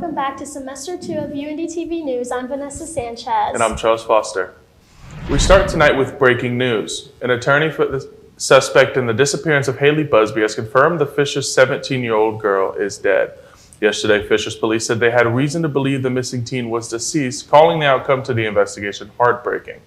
welcome back to Semester 2 of UINDY TV News. I'm Vanessa Sanchez. And I'm Charles Foster. We start tonight with breaking news. An attorney for the suspect in the disappearance of Haley Busby has confirmed the Fishers 17-year-old girl is dead. Yesterday, Fishers police said they had reason to believe the missing teen was deceased, calling the outcome to the investigation heartbreaking.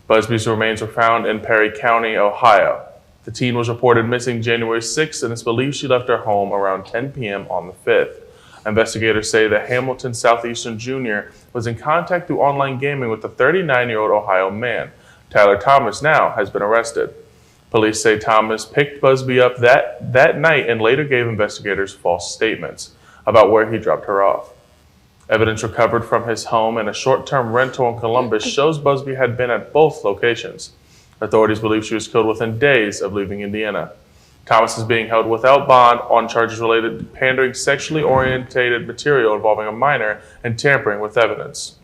Busby's remains were found in Perry County, Ohio. The teen was reported missing January 6th, and it's believed she left her home around 10 p.m. on the 5th. Investigators say that Hamilton Southeastern Jr. was in contact through online gaming with a 39-year-old Ohio man. Tyler Thomas now has been arrested. Police say Thomas picked Busby up that night and later gave investigators false statements about where he dropped her off. Evidence recovered from his home and a short-term rental in Columbus shows Busby had been at both locations. Authorities believe she was killed within days of leaving Indiana. Thomas is being held without bond on charges related to pandering sexually oriented material involving a minor and tampering with evidence.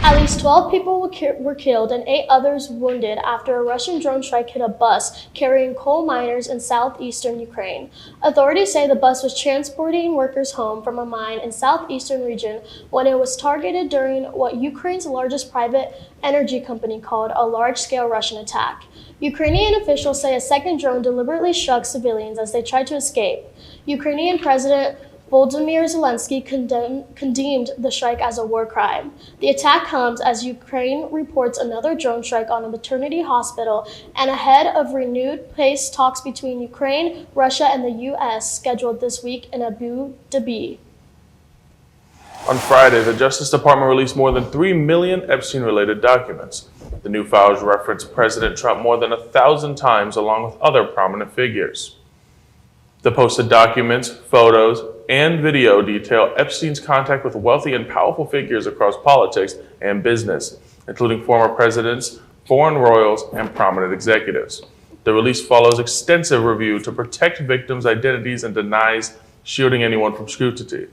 At least 12 people were killed and 8 others wounded after a Russian drone strike hit a bus carrying coal miners in southeastern Ukraine. Authorities say the bus was transporting workers home from a mine in southeastern region when it was targeted during what Ukraine's largest private energy company called a large-scale Russian attack. Ukrainian officials say a second drone deliberately struck civilians as they tried to escape. Ukrainian President Volodymyr Zelensky condemned the strike as a war crime. The attack comes as Ukraine reports another drone strike on a maternity hospital and ahead of renewed peace talks between Ukraine, Russia, and the U.S. scheduled this week in Abu Dhabi. On Friday, the Justice Department released more than 3 million Epstein-related documents. The new files reference President Trump more than 1,000 times along with other prominent figures. The posted documents, photos, and video detail Epstein's contact with wealthy and powerful figures across politics and business, including former presidents, foreign royals, and prominent executives. The release follows extensive review to protect victims' identities and denies shielding anyone from scrutiny.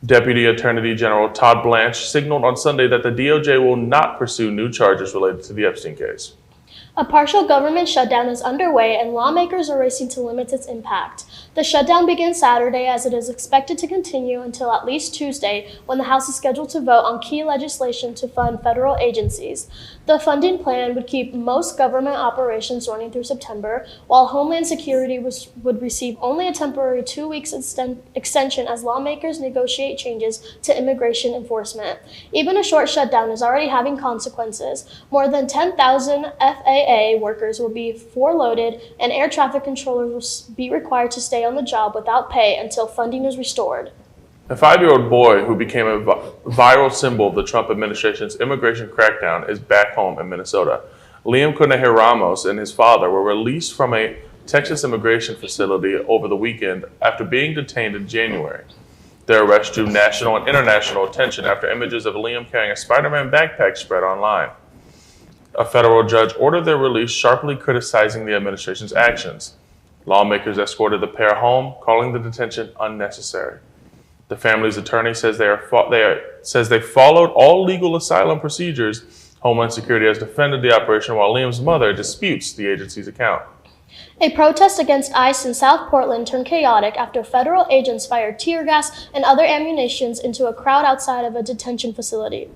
Deputy Attorney General Todd Blanche signaled on Sunday that the DOJ will not pursue new charges related to the Epstein case. A partial government shutdown is underway and lawmakers are racing to limit its impact. The shutdown begins Saturday as it is expected to continue until at least Tuesday when the House is scheduled to vote on key legislation to fund federal agencies. The funding plan would keep most government operations running through September, while Homeland Security would receive only a temporary 2 weeks extension as lawmakers negotiate changes to immigration enforcement. Even a short shutdown is already having consequences. More than 10,000 FAA workers will be furloughed and air traffic controllers will be required to stay on the job without pay until funding is restored. A 5-year-old boy who became a viral symbol of the Trump administration's immigration crackdown is back home in Minnesota. Liam Conejo Ramos and his father were released from a Texas immigration facility over the weekend after being detained in January. Their arrest drew national and international attention after images of Liam carrying a Spider-Man backpack spread online. A federal judge ordered their release, sharply criticizing the administration's actions. Lawmakers escorted the pair home, calling the detention unnecessary. The family's attorney says they followed all legal asylum procedures. Homeland Security has defended the operation while Liam's mother disputes the agency's account. A protest against ICE in South Portland turned chaotic after federal agents fired tear gas and other ammunition into a crowd outside of a detention facility.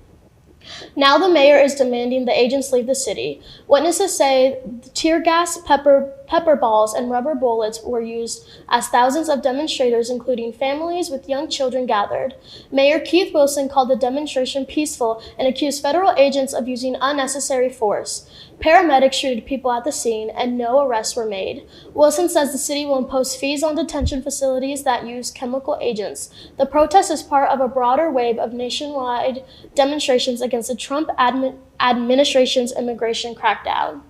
Now the mayor is demanding the agents leave the city. Witnesses say tear gas, pepper balls, and rubber bullets were used as thousands of demonstrators, including families with young children, gathered. Mayor Keith Wilson called the demonstration peaceful and accused federal agents of using unnecessary force. Paramedics treated people at the scene and no arrests were made. Wilson says the city will impose fees on detention facilities that use chemical agents. The protest is part of a broader wave of nationwide demonstrations against the Trump administration's immigration crackdown.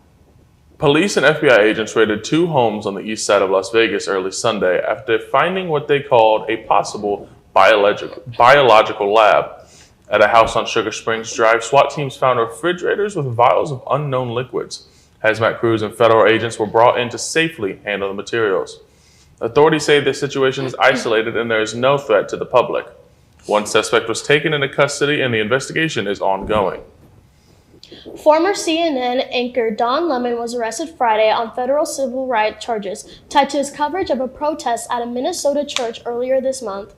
Police and FBI agents raided 2 homes on the east side of Las Vegas early Sunday after finding what they called a possible biological lab. At a house on Sugar Springs Drive, SWAT teams found refrigerators with vials of unknown liquids. Hazmat crews and federal agents were brought in to safely handle the materials. Authorities say the situation is isolated and there is no threat to the public. One suspect was taken into custody and the investigation is ongoing. Former CNN anchor Don Lemon was arrested Friday on federal civil rights charges tied to his coverage of a protest at a Minnesota church earlier this month.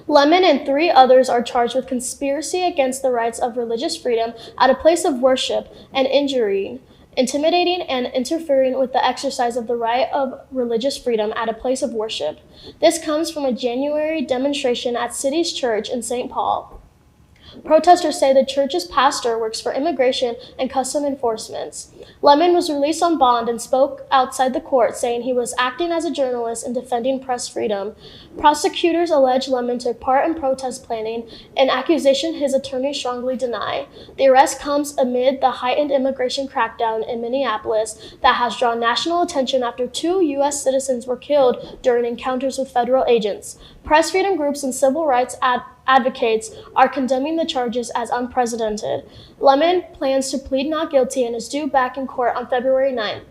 Lemon and 3 others are charged with conspiracy against the rights of religious freedom at a place of worship and injuring, intimidating, and interfering with the exercise of the right of religious freedom at a place of worship. This comes from a January demonstration at City's Church in St. Paul. Protesters say the church's pastor works for immigration and custom enforcement. Lemon was released on bond and spoke outside the court, saying he was acting as a journalist and defending press freedom. Prosecutors allege Lemon took part in protest planning, an accusation his attorneys strongly deny. The arrest comes amid the heightened immigration crackdown in Minneapolis that has drawn national attention after 2 U.S. citizens were killed during encounters with federal agents. Press freedom groups and civil rights advocates are condemning the charges as unprecedented. Lemon plans to plead not guilty and is due back in court on February 9th.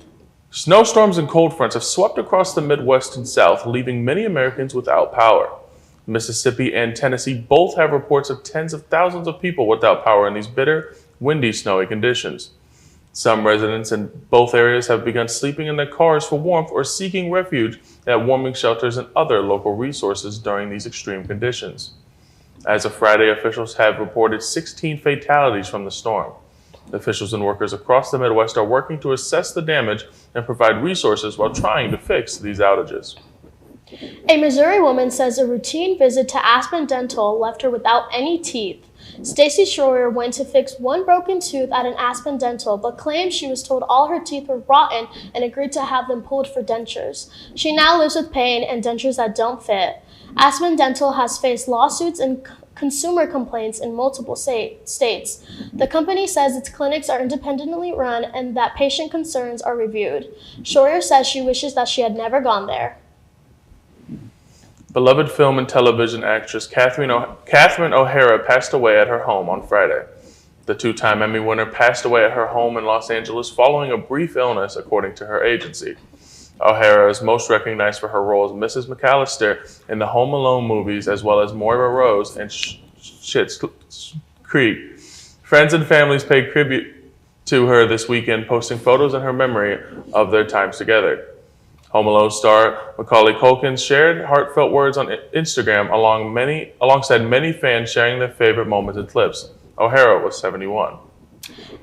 Snowstorms and cold fronts have swept across the Midwest and South, leaving many Americans without power. Mississippi and Tennessee both have reports of tens of thousands of people without power in these bitter, windy, snowy conditions. Some residents in both areas have begun sleeping in their cars for warmth or seeking refuge at warming shelters and other local resources during these extreme conditions. As of Friday, officials have reported 16 fatalities from the storm. Officials and workers across the Midwest are working to assess the damage and provide resources while trying to fix these outages. A Missouri woman says a routine visit to Aspen Dental left her without any teeth. Stacy Schroyer went to fix one broken tooth at an Aspen Dental, but claimed she was told all her teeth were rotten and agreed to have them pulled for dentures. She now lives with pain and dentures that don't fit. Aspen Dental has faced lawsuits and consumer complaints in multiple states. The company says its clinics are independently run and that patient concerns are reviewed. Schroyer says she wishes that she had never gone there. Beloved film and television actress Catherine O'Hara passed away at her home on Friday. The 2-time Emmy winner passed away at her home in Los Angeles following a brief illness, according to her agency. O'Hara is most recognized for her role as Mrs. McAllister in the Home Alone movies, as well as Moira Rose in Schitt's Creek. Friends and families paid tribute to her this weekend, posting photos in her memory of their times together. Home Alone star Macaulay Culkin shared heartfelt words on Instagram alongside many fans sharing their favorite moments and clips. O'Hara was 71.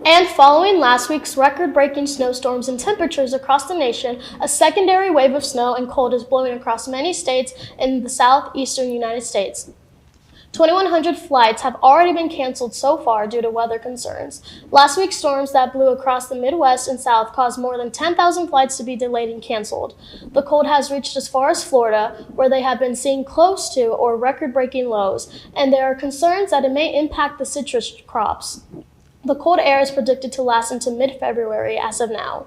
And following last week's record-breaking snowstorms and temperatures across the nation, a secondary wave of snow and cold is blowing across many states in the southeastern United States. 2,100 flights have already been canceled so far due to weather concerns. Last week's storms that blew across the Midwest and South caused more than 10,000 flights to be delayed and canceled. The cold has reached as far as Florida, where they have been seeing close to or record-breaking lows, and there are concerns that it may impact the citrus crops. The cold air is predicted to last into mid-February as of now.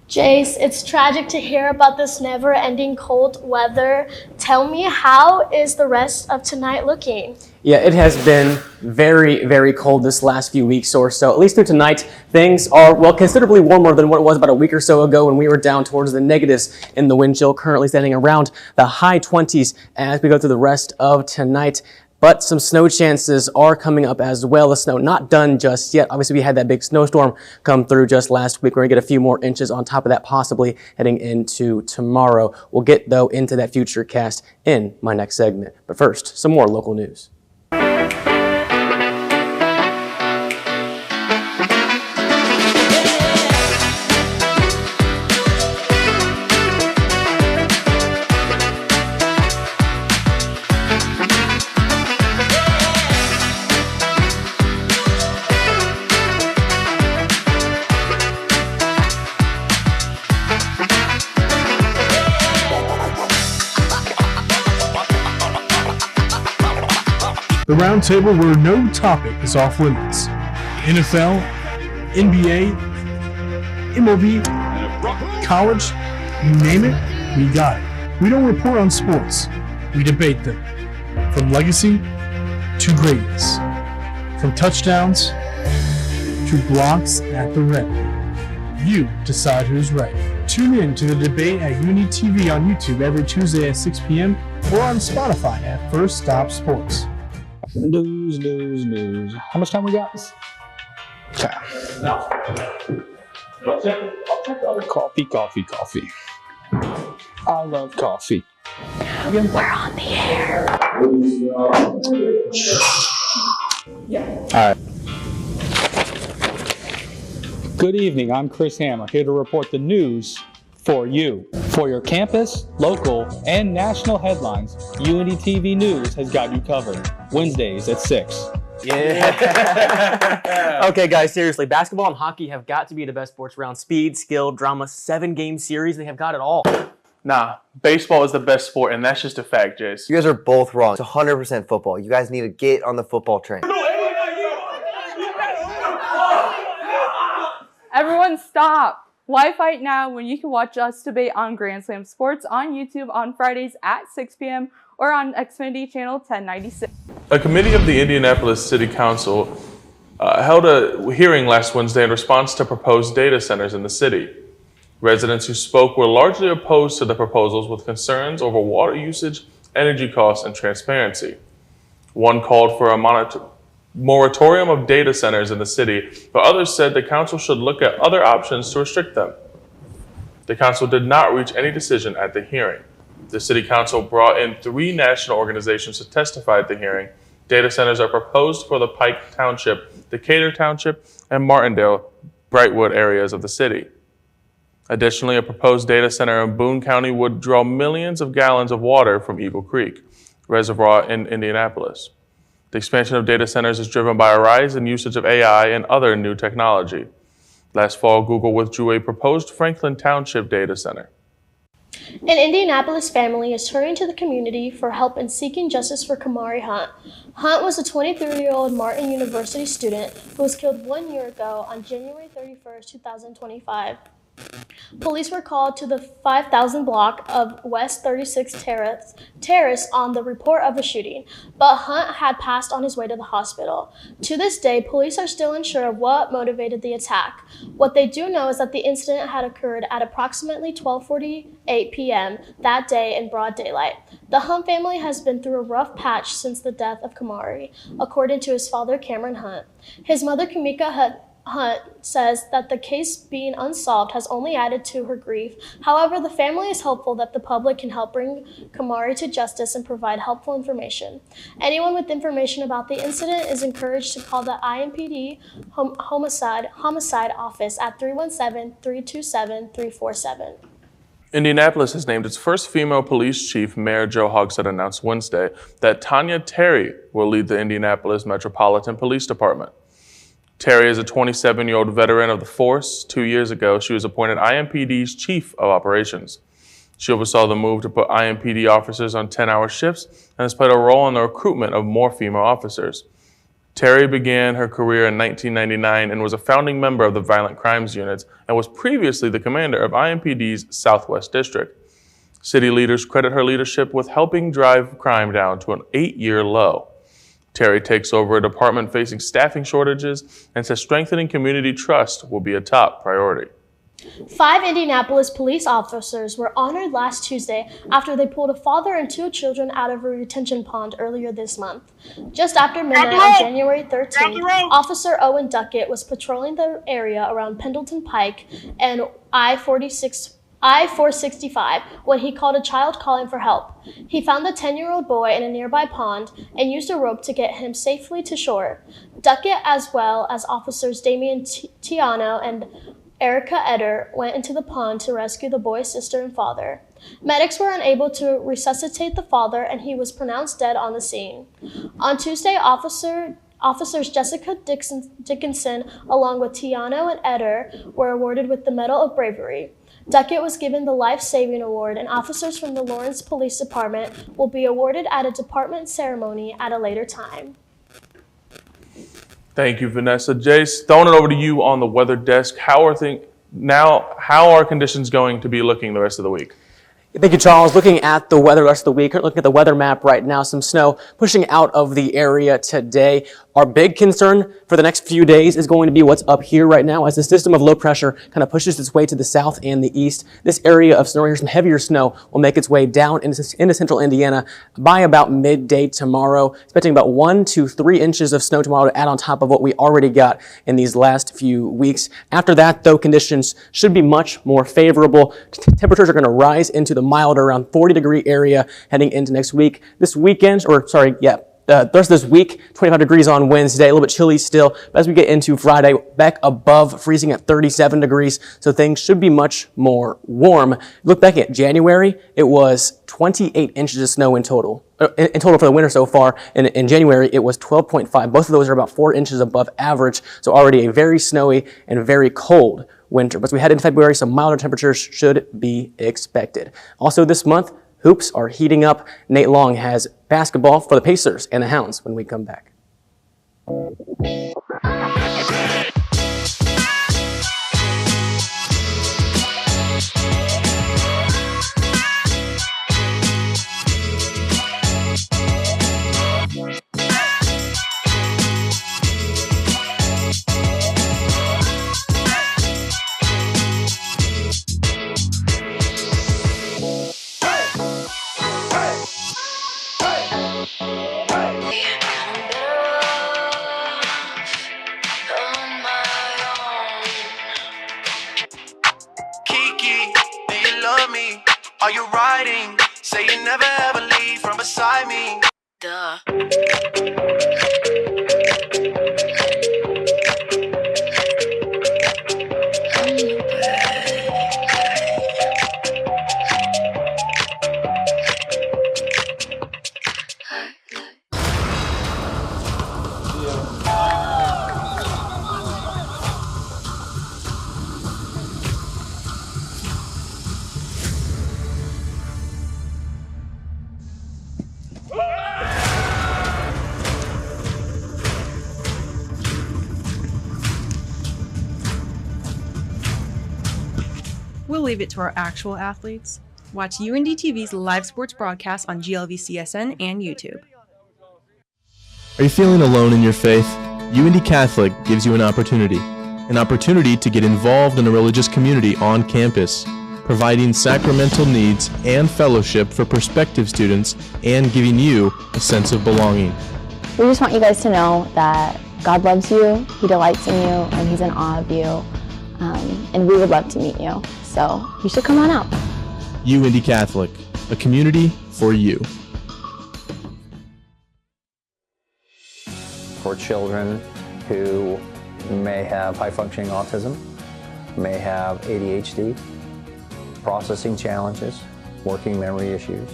Jace, it's tragic to hear about this never-ending cold weather. Tell me, how is the rest of tonight looking? Yeah, it has been very, very cold this last few weeks or so. At least through tonight, things are, well, considerably warmer than what it was about a week or so ago when we were down towards the negatives in the wind chill, currently standing around the high 20s as we go through the rest of tonight. But some snow chances are coming up as well. The snow not done just yet. Obviously, we had that big snowstorm come through just last week. We're going to get a few more inches on top of that, possibly heading into tomorrow. We'll get, though, into that future cast in my next segment. But first, some more local news. The round table where no topic is off limits. NFL, NBA, MLB, college, you name it, we got it. We don't report on sports, we debate them. From legacy to greatness. From touchdowns to blocks at the red. You decide who's right. Tune in to the debate at UINDY TV on YouTube every Tuesday at 6 p.m. or on Spotify at First Stop Sports. News. How much time we got? Okay. Coffee. I love coffee. We're on the air. All right. Good evening, I'm Chris Hammer, here to report the news for you. For your campus, local, and national headlines, UINDY TV News has got you covered. Wednesdays at 6. Yeah. Okay, guys, seriously, basketball and hockey have got to be the best sports around. Speed, skill, drama, 7-game series, they have got it all. Nah, baseball is the best sport, and that's just a fact, Jace. You guys are both wrong. It's 100% football. You guys need to get on the football train. Everyone stop! Why fight now when you can watch us debate on Grand Slam Sports on YouTube on Fridays at 6 p.m. or on Xfinity Channel 1096. A committee of the Indianapolis City Council held a hearing last Wednesday in response to proposed data centers in the city. Residents who spoke were largely opposed to the proposals with concerns over water usage, energy costs, and transparency. One called for a moratorium of data centers in the city, but others said the council should look at other options to restrict them. The council did not reach any decision at the hearing. The city council brought in 3 national organizations to testify at the hearing. Data centers are proposed for the Pike Township, Decatur Township, and Martindale, Brightwood areas of the city. Additionally, a proposed data center in Boone County would draw millions of gallons of water from Eagle Creek Reservoir in Indianapolis. The expansion of data centers is driven by a rise in usage of AI and other new technology. Last fall, Google withdrew a proposed Franklin Township data center. An Indianapolis family is turning to the community for help in seeking justice for Kamari Hunt. Hunt was a 23-year-old Martin University student who was killed 1 year ago on January 31st, 2025. Police were called to the 5000 block of West 36th Terrace on the report of a shooting, but Hunt had passed on his way to the hospital. To this day, police are still unsure of what motivated the attack. What they do know is that the incident had occurred at approximately 12:48 p.m. that day in broad daylight. The Hunt family has been through a rough patch since the death of Kamari, according to his father, Cameron Hunt. His mother, Kamika Hunt, says that the case being unsolved has only added to her grief. However, the family is hopeful that the public can help bring Kamari to justice and provide helpful information. Anyone with information about the incident is encouraged to call the IMPD homicide office at 317-327-347. Indianapolis has named its first female police chief. Mayor Joe Hogsett announced Wednesday that Tanya Terry will lead the Indianapolis Metropolitan Police Department. Terry is a 27-year-old veteran of the force. 2 years ago, she was appointed IMPD's chief of operations. She oversaw the move to put IMPD officers on 10-hour shifts and has played a role in the recruitment of more female officers. Terry began her career in 1999 and was a founding member of the Violent Crimes Units and was previously the commander of IMPD's Southwest District. City leaders credit her leadership with helping drive crime down to an 8-year low. Terry takes over a department facing staffing shortages and says strengthening community trust will be a top priority. 5 Indianapolis police officers were honored last Tuesday after they pulled a father and 2 children out of a retention pond earlier this month. Just after midnight on January 13th, Officer Owen Duckett was patrolling the area around Pendleton Pike and I-465 when he called a child calling for help. He found the 10-year-old boy in a nearby pond and used a rope to get him safely to shore. Duckett, as well as officers Damian Tiano and Erica Eder, went into the pond to rescue the boy's sister and father. Medics were unable to resuscitate the father, and he was pronounced dead on the scene. On Tuesday, Officers Jessica Dickinson, along with Tiano and Eder, were awarded with the Medal of Bravery. Duckett was given the Life Saving Award, and officers from the Lawrence Police Department will be awarded at a department ceremony at a later time. Thank you, Vanessa. Jace, throwing it over to you on the weather desk. How are conditions going to be looking the rest of the week? Thank you, Charles. Looking at the weather the rest of the week, looking at the weather map right now, some snow pushing out of the area today. Our big concern for the next few days is going to be what's up here right now as the system of low pressure kind of pushes its way to the south and the east. This area of snow, some heavier snow, will make its way down into central Indiana by about midday tomorrow. Expecting about 1 to 3 inches of snow tomorrow to add on top of what we already got in these last few weeks. After that, though, conditions should be much more favorable. Temperatures are going to rise into the milder, around 40-degree area heading into next week. This weekend, the rest of this week, 25 degrees on Wednesday, a little bit chilly still. But as we get into Friday, back above freezing at 37 degrees, so things should be much more warm. Look back at January, it was 28 inches of snow in total. In total for the winter so far. In January, it was 12.5. Both of those are about 4 inches above average, so already a very snowy and very cold winter. But as we head into February, some milder temperatures should be expected. Also this month, hoops are heating up. Nate Long has basketball for the Pacers and the Hounds when we come back. Are you riding? Say you never ever leave from beside me. Duh. We'll leave it to our actual athletes. Watch UINDY TV's live sports broadcast on GLVCSN and YouTube. Are you feeling alone in your faith? UINDY Catholic gives you an opportunity to get involved in a religious community on campus, providing sacramental needs and fellowship for prospective students and giving you a sense of belonging. We just want you guys to know that God loves you, He delights in you, and He's in awe of you, and we would love to meet you. So you should come on out. UINDY Catholic, a community for you. For children who may have high-functioning autism, may have ADHD, processing challenges, working memory issues,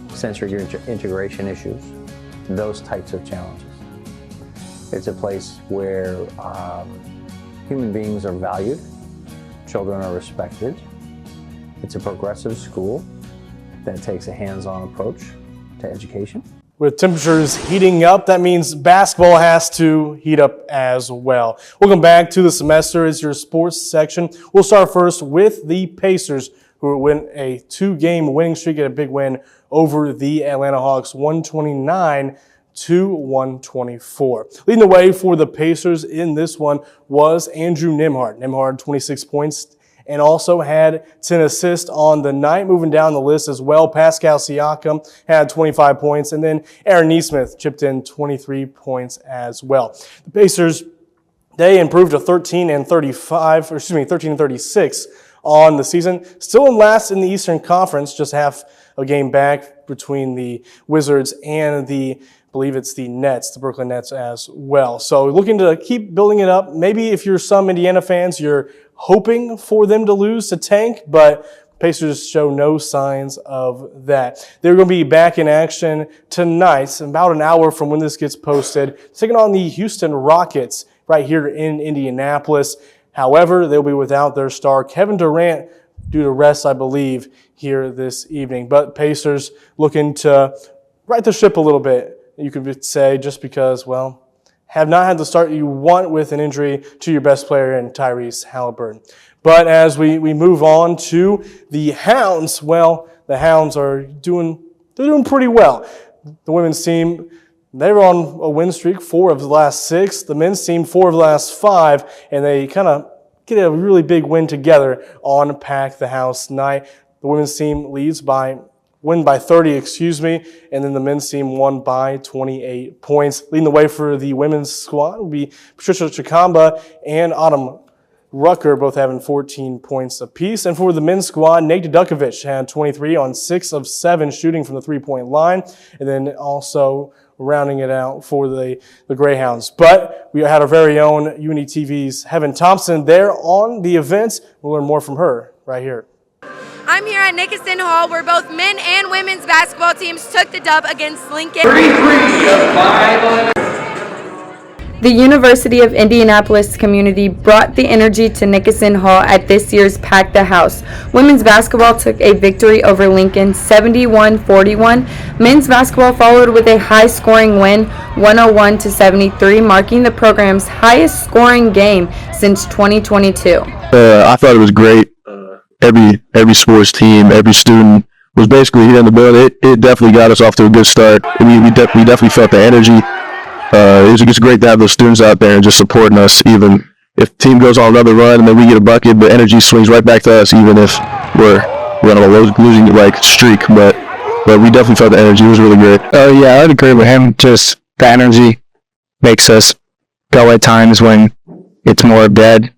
sensory integration issues, those types of challenges. It's a place where human beings are valued, children are respected. It's a progressive school that takes a hands-on approach to education. With temperatures heating up, that means basketball has to heat up as well. Welcome back to the semester. It's your sports section. We'll start first with the Pacers, who went a 2-game winning streak, at a big win over the Atlanta Hawks, 129 to 124. Leading the way for the Pacers in this one was Andrew Nembhard. Nembhard, 26 points, and also had 10 assists on the night. Moving down the list as well, Pascal Siakam had 25 points, and then Aaron Nesmith chipped in 23 points as well. The Pacers, they improved to 13 and 36 on the season. Still in last in the Eastern Conference, just half a game back between the Wizards and I believe it's the Nets, the Brooklyn Nets as well. So looking to keep building it up. Maybe if you're some Indiana fans, you're hoping for them to lose to tank, but Pacers show no signs of that. They're going to be back in action tonight, about an hour from when this gets posted, taking on the Houston Rockets right here in Indianapolis. However, they'll be without their star Kevin Durant due to rest, I believe, here this evening. But Pacers looking to right the ship a little bit, you could say, just because, well, have not had the start you want with an injury to your best player in Tyrese Halliburton. But as we move on to the Hounds, well, the Hounds are doing pretty well. The women's team They were on a win streak, 4 of the last 6. The men's team, 4 of the last 5, and they kind of get a really big win together on Pack the House night. The women's team win by 30, and then the men's team won by 28 points. Leading the way for the women's squad will be Patricia Chikamba and Autumn Rucker, both having 14 points apiece. And for the men's squad, Nate Dudokovic had 23 on 6 of 7 shooting from the three-point line, and then also rounding it out for the Greyhounds. But we had our very own UINDY TV's Heaven Thompson there on the event. We'll learn more from her right here. I'm here at Nickerson Hall where both men and women's basketball teams took the dub against Lincoln. 3-3 of 5. The University of Indianapolis community brought the energy to Nickerson Hall at this year's Pack the House. Women's basketball took a victory over Lincoln 71-41. Men's basketball followed with a high-scoring win 101-73, marking the program's highest-scoring game since 2022. I thought it was great. Every sports team, every student was basically here in the building. It definitely got us off to a good start. We definitely felt the energy. It's great to have those students out there and just supporting us. Even if the team goes on another run and then we get a bucket, the energy swings right back to us, even if we're on a losing streak. But we definitely felt the energy. It was really great. Oh yeah, I'd agree with him. Just the energy makes us go at times when it's more dead.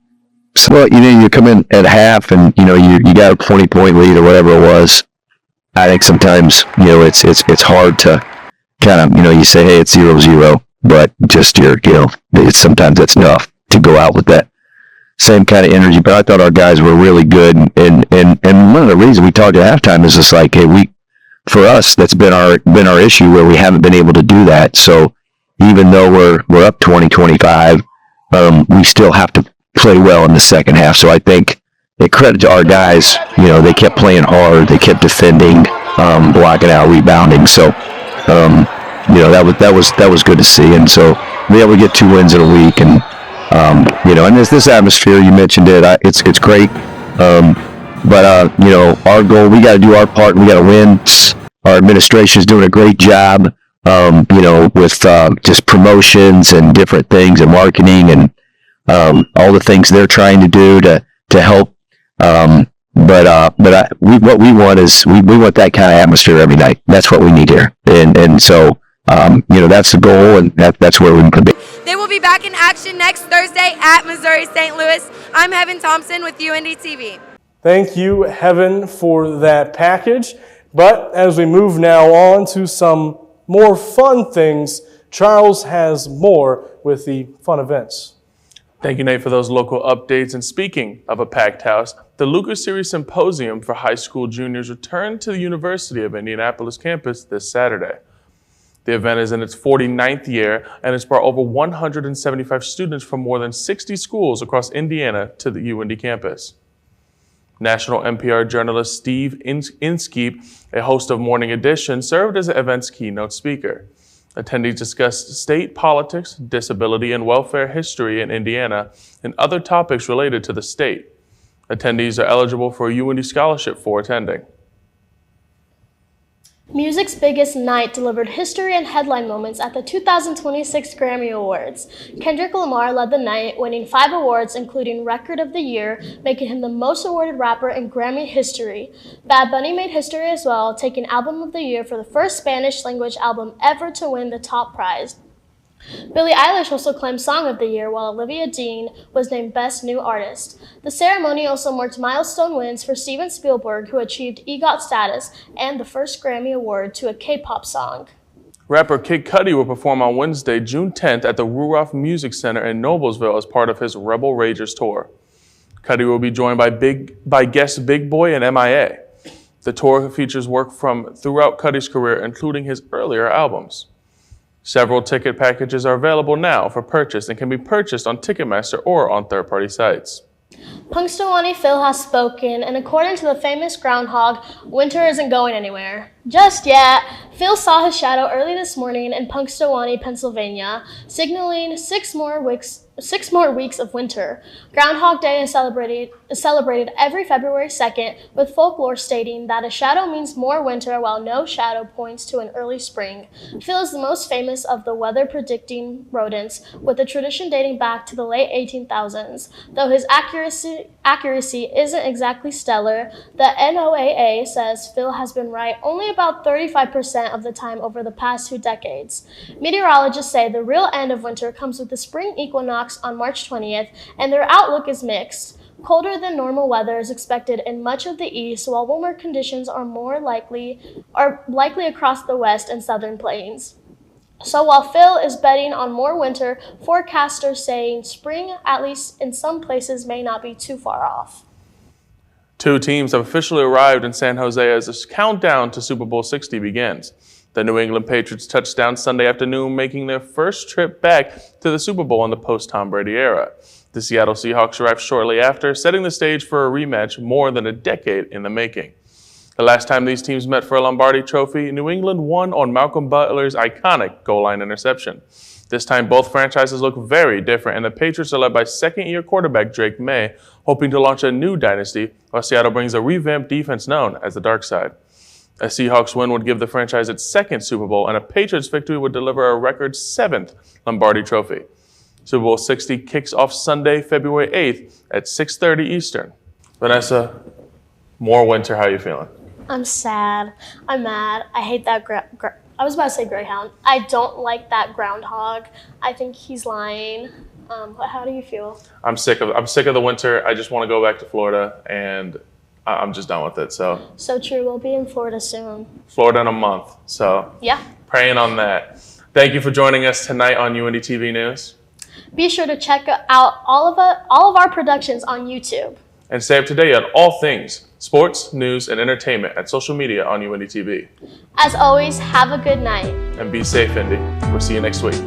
So, you come in at half and, you got a 20-point lead or whatever it was. I think sometimes, it's hard to kind of, you say, hey, it's 0-0, but just sometimes it's enough to go out with that same kind of energy. But I thought our guys were really good. And one of the reasons we talked at halftime is just like, hey, for us, that's been our issue where we haven't been able to do that. So even though we're up 20-25, we still have to play well in the second half. So I think a credit to our guys, they kept playing hard, they kept defending, blocking out, rebounding. So, that was good to see. And so we able to get 2 wins in a week, and and this atmosphere, you mentioned it, it's great. But our goal, we got to do our part. We got to win. Our administration is doing a great job, with just promotions and different things and marketing and all the things they're trying to do to help. What we want is we want that kind of atmosphere every night. That's what we need here. And so, that's the goal, and that's where we can be. They will be back in action next Thursday at Missouri St. Louis. I'm Heaven Thompson with UINDY TV. Thank you, Heaven, for that package. But as we move now on to some more fun things, Charles has more with the fun events. Thank you, Nate, for those local updates. And speaking of a packed house, the Lucas Series Symposium for high school juniors returned to the University of Indianapolis campus this Saturday. The event is in its 49th year, and it's brought over 175 students from more than 60 schools across Indiana to the UINDY campus. National NPR journalist Steve Inskeep, a host of Morning Edition, served as the event's keynote speaker. Attendees discussed state politics, disability and welfare history in Indiana, and other topics related to the state. Attendees are eligible for a UINDY scholarship for attending. Music's biggest night delivered history and headline moments at the 2026 Grammy Awards. Kendrick Lamar led the night, winning 5 awards, including Record of the Year, making him the most awarded rapper in Grammy history. Bad Bunny made history as well, taking Album of the Year for the first Spanish-language album ever to win the top prize. Billie Eilish also claimed Song of the Year, while Olivia Dean was named Best New Artist. The ceremony also marked milestone wins for Steven Spielberg, who achieved EGOT status and the first Grammy Award to a K-pop song. Rapper Kid Cudi will perform on Wednesday, June 10th at the Ruroff Music Center in Noblesville as part of his Rebel Ragers tour. Cudi will be joined by guests Big Boy and MIA. The tour features work from throughout Cudi's career, including his earlier albums. Several ticket packages are available now for purchase and can be purchased on Ticketmaster or on third-party sites. Punxsutawney Phil has spoken, and according to the famous groundhog, winter isn't going anywhere. Just yet. Phil saw his shadow early this morning in Punxsutawney, Pennsylvania, signaling 6 more weeks of winter. Groundhog Day is celebrated every February 2nd, with folklore stating that a shadow means more winter while no shadow points to an early spring. Phil is the most famous of the weather-predicting rodents, with a tradition dating back to the late 18,000s. Though his accuracy isn't exactly stellar, the NOAA says Phil has been right only about 35% of the time over the past 2 decades. Meteorologists say the real end of winter comes with the spring equinox on March 20th, and their outlook is mixed. Colder than normal weather is expected in much of the east, while warmer conditions are likely across the west and southern plains. So while Phil is betting on more winter, forecasters saying spring, at least in some places, may not be too far off. 2 teams have officially arrived in San Jose as the countdown to Super Bowl 60 begins. The New England Patriots touched down Sunday afternoon, making their first trip back to the Super Bowl in the post-Tom Brady era. The Seattle Seahawks arrived shortly after, setting the stage for a rematch more than a decade in the making. The last time these teams met for a Lombardi Trophy, New England won on Malcolm Butler's iconic goal line interception. This time, both franchises look very different, and the Patriots are led by second-year quarterback Drake May, hoping to launch a new dynasty, while Seattle brings a revamped defense known as the Dark Side. A Seahawks win would give the franchise its 2nd Super Bowl, and a Patriots victory would deliver a record 7th Lombardi Trophy. Super Bowl 60 kicks off Sunday, February 8th at 6:30 Eastern. Vanessa, more winter, how are you feeling? I'm sad. I'm mad. I hate that I was about to say Greyhound. I don't like that groundhog. I think he's lying. But how do you feel? I'm sick of the winter. I just want to go back to Florida, and I'm just done with it. So true. We'll be in Florida soon. Florida in a month. So yeah, praying on that. Thank you for joining us tonight on UINDY TV News. Be sure to check out all of our productions on YouTube. And stay up to date on all things sports, news, and entertainment at social media on UINDY TV. As always, have a good night. And be safe, Indy. We'll see you next week.